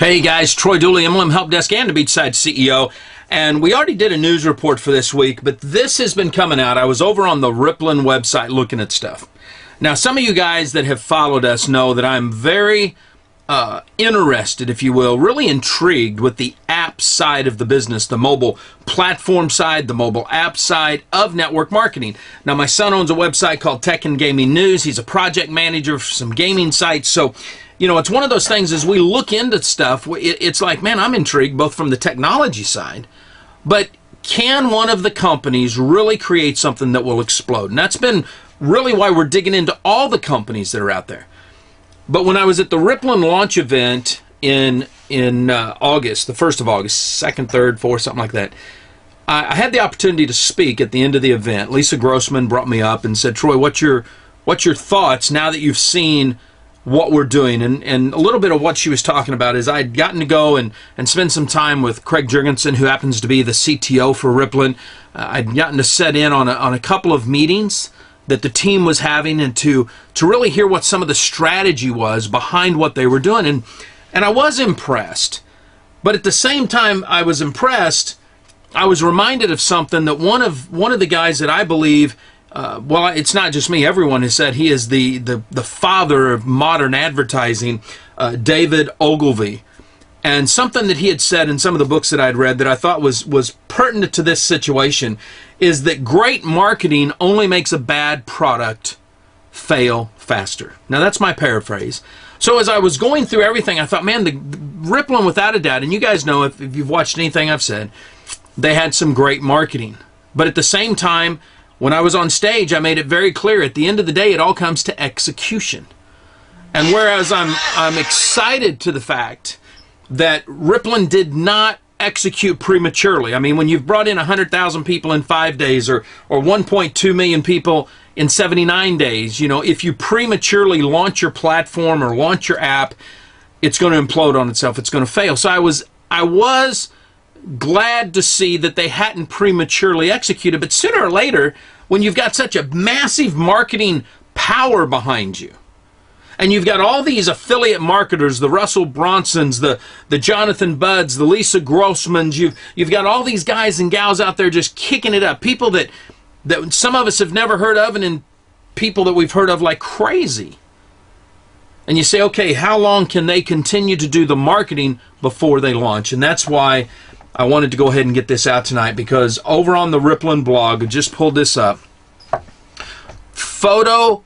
Hey guys, Troy Dooley, MLM Help Desk and the Beachside CEO. And we already did a news report for this week, but this has been coming out. I was over on the Rippln website looking at stuff. Now, some of you guys that have followed us know that I'm very interested, if you will, really intrigued with the app side of the business, the mobile platform side, the mobile app side of network marketing. Now, my son owns a website called Tech and Gaming News. He's a project manager for some gaming sites. So, you know, it's one of those things as we look into stuff, it's like, man, I'm intrigued both from the technology side, but can one of the companies really create something that will explode? And that's been really why we're digging into all the companies that are out there. But when I was at the Rippln launch event in August, the 1st of August, 2nd, 3rd, 4th, something like that, I had the opportunity to speak at the end of the event. Lisa Grossman brought me up and said, Troy, what's your thoughts now that you've seen what we're doing? And a little bit of what she was talking about is I'd gotten to go and spend some time with Craig Jurgensen, who happens to be the CTO for Rippln. I'd gotten to set in on a couple of meetings that the team was having and to really hear what some of the strategy was behind what they were doing. And I was impressed. But at the same time I was impressed, I was reminded of something that one of the guys that I believe, well, it's not just me, everyone has said he is the father of modern advertising, David Ogilvy. And something that he had said in some of the books that I'd read that I thought was pertinent to this situation is that great marketing only makes a bad product fail faster. Now, that's my paraphrase. So as I was going through everything, I thought, man, the Rippln, without a doubt, and you guys know if you've watched anything I've said, they had some great marketing. But at the same time, when I was on stage, I made it very clear, at the end of the day, it all comes to execution. And whereas I'm excited to the fact that Rippln did not execute prematurely. I mean, when you've brought in 100,000 people in 5 days or 1.2 million people in 79 days, you know, if you prematurely launch your platform or launch your app, it's going to implode on itself. It's going to fail. So I was glad to see that they hadn't prematurely executed, but sooner or later, when you've got such a massive marketing power behind you, and you've got all these affiliate marketers, the Russell Bronsons, the Jonathan Budds, the Lisa Grossmans. You've got all these guys and gals out there just kicking it up. People that some of us have never heard of, and then people that we've heard of like crazy. And you say, okay, how long can they continue to do the marketing before they launch? And that's why I wanted to go ahead and get this out tonight, because over on the Rippln blog, I just pulled this up. Photo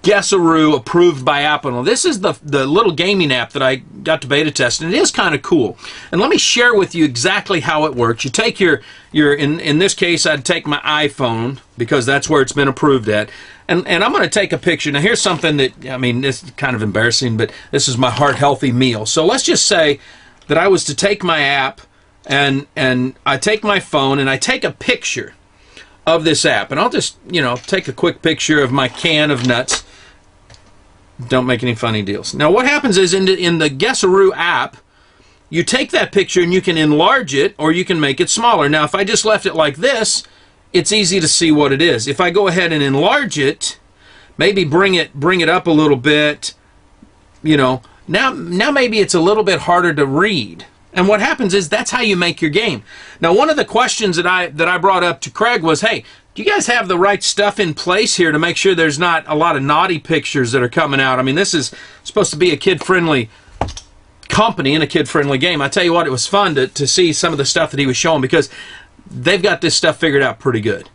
Guessaroo approved by Apple. This is the little gaming app that I got to beta test, and it is kind of cool. And let me share with you exactly how it works. You take your in this case, I'd take my iPhone because that's where it's been approved at. And I'm going to take a picture. Now, here's something that, I mean, this is kind of embarrassing, but this is my heart-healthy meal. So let's just say that I was to take my app and I take my phone and I take a picture of this app. And I'll just, you know, take a quick picture of my can of nuts. Don't make any funny deals. Now, what happens is in the Guessaroo app, you take that picture and you can enlarge it or you can make it smaller. Now, if I just left it like this, it's easy to see what it is. If I go ahead and enlarge it, maybe bring it up a little bit, you know, now maybe it's a little bit harder to read. And what happens is that's how you make your game. Now, one of the questions that I brought up to Craig was, hey, do you guys have the right stuff in place here to make sure there's not a lot of naughty pictures that are coming out? I mean, this is supposed to be a kid-friendly company and a kid-friendly game. I tell you what, it was fun to see some of the stuff that he was showing, because they've got this stuff figured out pretty good.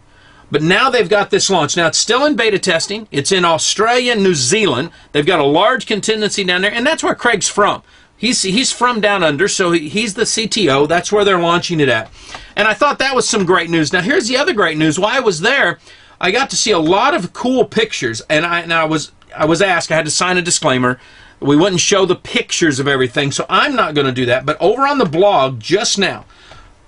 But now they've got this launch. Now, it's still in beta testing. It's in Australia and New Zealand. They've got a large contingency down there, and that's where Craig's from. He's from down under, so he's the CTO. That's where they're launching it at. And I thought that was some great news. Now, here's the other great news. While I was there, I got to see a lot of cool pictures, and I was asked, I had to sign a disclaimer. We wouldn't show the pictures of everything, so I'm not going to do that. But over on the blog just now,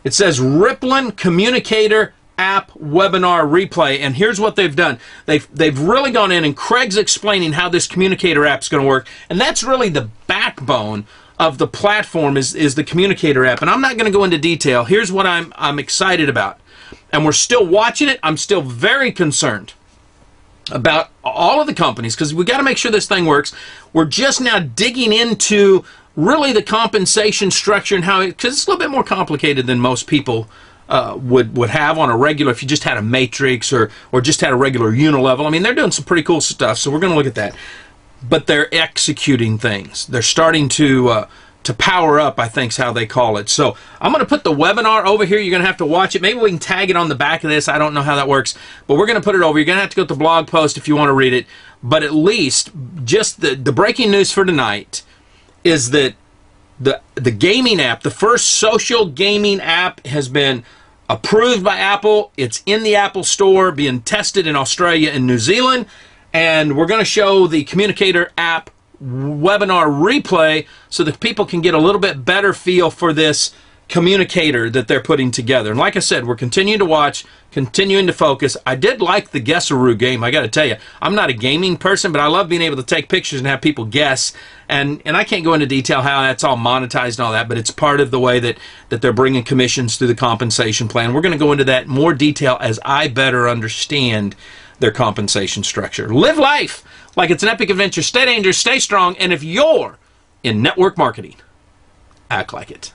it says Rippln Communicator App Webinar Replay, and here's what they've done. They've really gone in, and Craig's explaining how this communicator app is going to work, and that's really the backbone of the platform is the communicator app. And I'm not going to go into detail. Here's what I'm excited about, and we're still watching it. I'm still very concerned about all of the companies, because we got to make sure this thing works. We're just now digging into really the compensation structure and how it, because it's a little bit more complicated than most people would have on a regular, if you just had a matrix or just had a regular unilevel. I mean, they're doing some pretty cool stuff, so we're going to look at that. But they're executing things. They're starting to power up, I think is how they call it. So I'm going to put the webinar over here. You're going to have to watch it. Maybe we can tag it on the back of this. I don't know how that works, but we're going to put it over. You're going to have to go to the blog post if you want to read it. But at least, just the breaking news for tonight is that the gaming app, the first social gaming app, has been approved by Apple. It's in the Apple Store, being tested in Australia and New Zealand. And we're going to show the Communicator app webinar replay so that people can get a little bit better feel for this communicator that they're putting together. And like I said, we're continuing to watch, continuing to focus. I did like the Guessaroo game. I got to tell you, I'm not a gaming person, but I love being able to take pictures and have people guess. And I can't go into detail how that's all monetized and all that, but it's part of the way that they're bringing commissions through the compensation plan. We're going to go into that in more detail as I better understand their compensation structure. Live life like it's an epic adventure. Stay dangerous, stay strong, and if you're in network marketing, act like it.